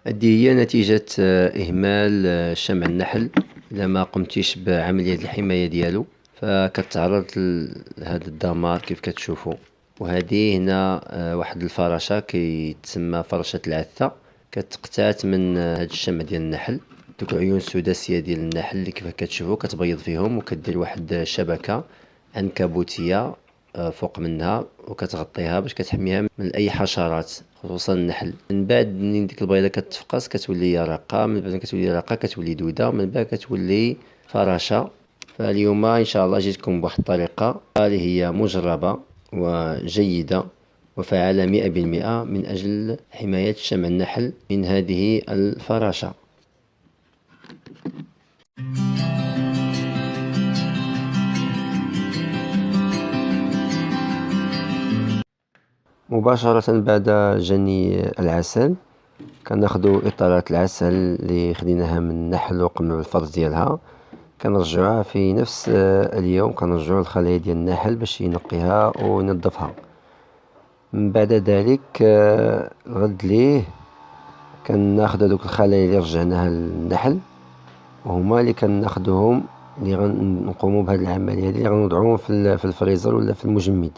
هذه هي نتيجة إهمال شمع النحل. إذا ما قمتيش بعملية الحماية ديالو فكتعرض لهذا الدمار كيف كتشوفوا. وهذه هنا واحد الفراشة كيتسمى فراشة العثة، كتقتات من هذا الشمع ديال النحل. دوك العيون السداسية ديال النحل اللي كيف كتشوفوا كتبيض فيهم، وكدير واحد الشبكة عنكبوتية فوق منها وكتغطيها باش كتحميها من اي حشرات خصوصا النحل. من بعد منين ديك البيضه كتفقس كتولي يرقه، من بعد كتولي يرقه كتولي دوده، من بعد كتولي فراشه. فاليوم ان شاء الله جيتكم بواحد الطريقه اللي هي مجربه وجيده وفعالة 100% من أجل حماية شمع النحل من هذه الفراشة. مباشرة بعد جني العسل كناخدو إطارات العسل اللي خديناها من النحل وقمنا بالفرز ديالها، كنرجعوها في نفس اليوم، كنرجعو للخلايا ديال النحل باش ينقيها وينظفها. من بعد ذلك الغد ليه كناخد هذوك الخلايا اللي رجعناها للنحل، وهما اللي كناخدوهم اللي غنقومو بهاد العملية اللي غنوضعوهم في الفريزر ولا في المجمد.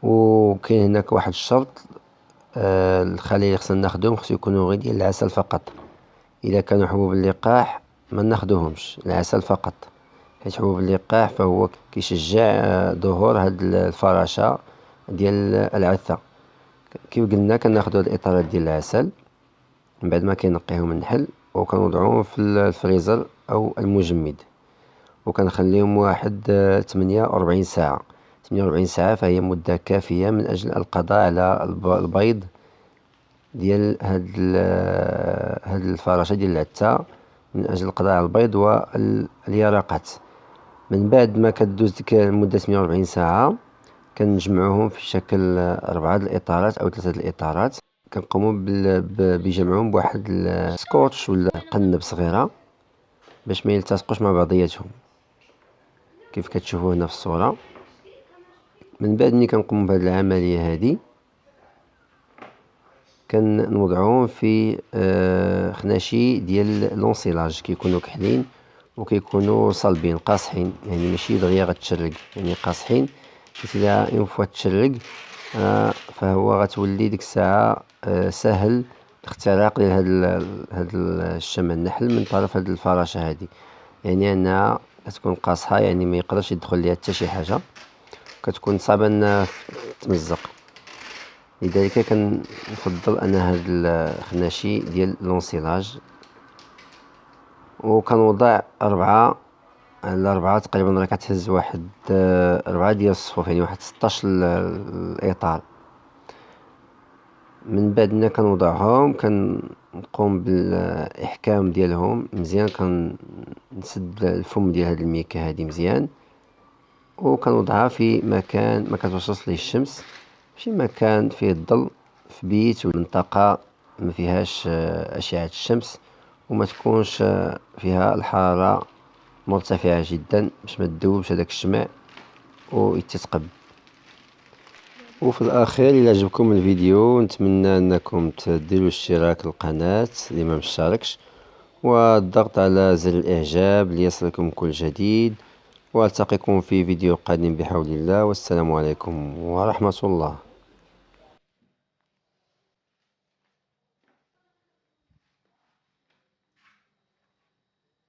وكاين هناك واحد الشرط، الخلايا اللي خصنا ناخدوهم خصو يكونوا غير ديال العسل فقط. الا كانوا حبوب اللقاح ما ناخدوهمش، العسل فقط، حيت حبوب اللقاح فهو كيشجع ظهور هاد الفراشة ديال العثة. كيف قلنا كناخدو هاد الاطارات ديال العسل من بعد ما كينقيهم النحل وكنوضعوهم في الفريزر او المجمد، وكنخليهم واحد 48 ساعة. 48 ساعة فهي مدة كافية من أجل القضاء على البيض ديال هاد الفراشة ديال العتة، من أجل القضاء على البيض واليرقات. من بعد ما كدوز ديك المدة 48 ساعة كنجمعوهم في شكل 4 الإطارات أو 3 الإطارات. كنقومو بجمعهم بواحد السكوتش ولا قنب صغيرة باش ما يلتصقوش مع بعضياتهم كيف كتشوفوا هنا في الصورة. من بعد ملي كنقومو بهاد العملية هادي كنوضعوهم في خناشي ديال لونسيلاج، كيكونوا كحلين وكيكونوا صلبين قاصحين، يعني ماشي دغيا غتشرق، يعني قاصحين، حيت الا اون فوا تشرق فهو غتولي ديك الساعة سهل الاختراق ديال هاد الشمع النحل من طرف هاد الفراشة هادي، يعني انها كتكون قاصحة، يعني ما يقدرش يدخل ليها حتى شي حاجة، كتكون صعبة انها تمزق. لذلك كنفضل انا هاد الخناشي ديال لونسيلاج، وكنوضع 4 على 4 تقريبا، راه كتهز واحد 4 ديال الصفوف، يعني واحد 16 الإطار. من بعد ملي كنوضعهم كنقوم بالإحكام ديالهم مزيان، كنسد الفم ديال هاد الميكا هادي مزيان، وكنوضعها في مكان ما كتوصلش ليه الشمس، شي مكان فيه الظل، في بيت ولا منطقة ما فيهاش أشعة الشمس وما تكونش فيها الحرارة مرتفعة جدا باش ما تذوبش هذاك الشمع ويتثقب. وفي الاخير الى عجبكم الفيديو نتمنى انكم تديروا اشتراك للقناة اللي ما مشتركش، والضغط على زر الاعجاب ليصلكم كل جديد، والتقيكم في فيديو قادم بحول الله، والسلام عليكم ورحمة الله.